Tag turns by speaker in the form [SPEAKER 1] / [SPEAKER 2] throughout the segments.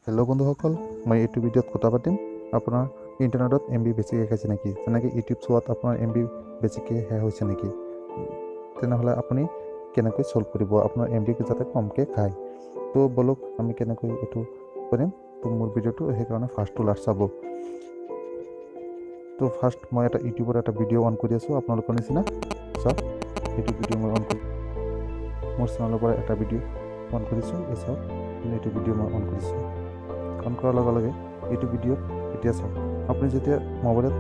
[SPEAKER 1] Hello' বন্ধুসকল, মই এইটো ভিডিঅ'ত কথা পাতিম আপোনাৰ ইণ্টাৰনেটত MB বেছিকৈ খাইছে নেকি, যেনেকৈ ইউটিউব চোৱাত আপোনাৰ MB বেছিকৈ শেষ হৈছে নেকি, তেনেহ'লে আপুনি কেনেকৈ ছল্ভ কৰিব আপোনাৰ MB যাতে কমকৈ খায়। তো বলক আমি কেনেকৈ এইটো কৰিম। তো মোৰ ভিডিঅ'টো সেইকাৰণে ফাৰ্ষ্ট টু লাষ্ট চাব। তো ফাৰ্ষ্ট মই এটা ইউটিউবৰ এটা ভিডিঅ' অন কৰি আছোঁ আপোনালোকৰ নিচিনা। চাওক, এইটো ভিডিঅ' মই অন কৰি মোৰ চেনেলৰ পৰা এটা ভিডিঅ' অন কৰিছোঁ। এই চাওক, এইটো ভিডিঅ' মই অন কৰিছোঁ। অন কৰাৰ লগে লগে এইটো ভিডিঅ'ত এতিয়া চাওক, আপুনি যেতিয়া মোবাইলত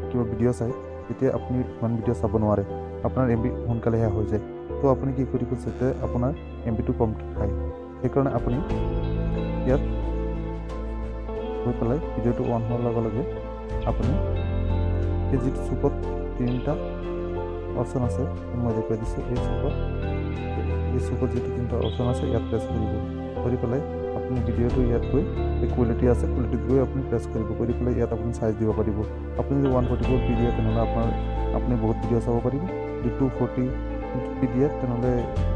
[SPEAKER 1] কিবা ভিডিঅ' চায় তেতিয়া আপুনি ইমান ভিডিঅ' চাব নোৱাৰে, আপোনাৰ MB সোনকালে শেষ হৈ যায়। তো আপুনি কি কৰিব, যাতে আপোনাৰ MBটো কমকৈ খায়, সেইকাৰণে আপুনি ইয়াত গৈ পেলাই ভিডিঅ'টো অন হোৱাৰ লগে লগে আপুনি এই যিটো চুকত তিনিটা অপশ্যন আছে মই দেখুৱাই দিছোঁ। এই চুকত যিটো তিনিটা অপশ্যন আছে ইয়াত প্ৰেছ কৰিব, কৰি পেলাই আপুনি ভিডিঅ'টো ইয়াত গৈ এই কোৱালিটি আছে, কোৱালিটিত গৈ আপুনি প্ৰেছ কৰিব, কৰি পেলাই ইয়াত আপুনি চাইজ দিব পাৰিব। আপুনি যদি 144 PDF তেনেহ'লে আপুনি বহুত ভিডিঅ' চাব পাৰিব। যদি 240 PDF তেনেহ'লে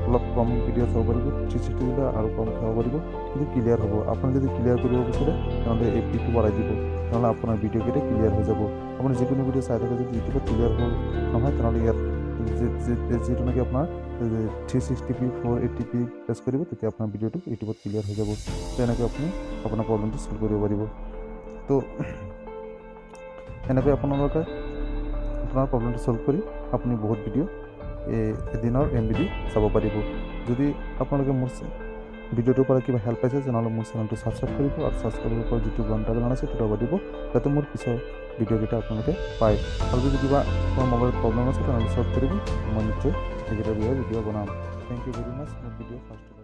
[SPEAKER 1] অলপ কম ভিডিঅ' চাব পাৰিব। 360 দিলে আৰু কম চাব পাৰিব, কিন্তু ক্লিয়াৰ হ'ব। আপুনি যদি ক্লিয়াৰ কৰিব বিচাৰে তেনেহ'লে এই পিটো বঢ়াই দিব, তেনেহ'লে আপোনাৰ ভিডিঅ'কেইটা ক্লিয়াৰ হৈ যাব। আপুনি যিকোনো ভিডিঅ' চাই থাকে যদি ইউটিউবত ক্লিয়াৰ নহয় তেনেহ'লে ইয়াত যিটো নেকি আপোনাৰ 360p 480p প্ৰেছ কৰিব, তেতিয়া আপোনাৰ ভিডিঅ'টো ইউটিউবত ক্লিয়াৰ হৈ যাব। তেনেকৈ আপুনি আপোনাৰ প্ৰব্লেমটো ছল্ভ কৰিব পাৰিব। তো এনেকৈ আপোনালোকে আপোনাৰ প্ৰব্লেমটো ছল্ভ কৰি আপুনি বহুত ভিডিঅ' এদিনৰ MB দি চাব পাৰিব। যদি আপোনালোকে মোৰ ভিডিঅ'টোৰ পৰা কিবা হেল্প পাইছে তেনেহ'লে মোৰ চেনেলটো ছাবস্ক্ৰাইব কৰিব, আৰু ছাবস্ক্ৰাইবৰ পৰা যিটো ঘণ্টা বানান আছে সেইটো দবাই দিব, যাতে মোৰ পিছৰ ভিডিঅ'কেইটা আপোনালোকে পায়। আৰু যদি কিবা আপোনাৰ মোবাইলত প্ৰব্লেম আছে তেনেহ'লে ছল্ভ কৰিব, মই নিশ্চয় সেইকেইটাৰ বিষয়ে ভিডিঅ' বনাম। থেংক ইউ ভেৰি মাছ মোৰ ভিডিঅ' ফাৰ্ষ্ট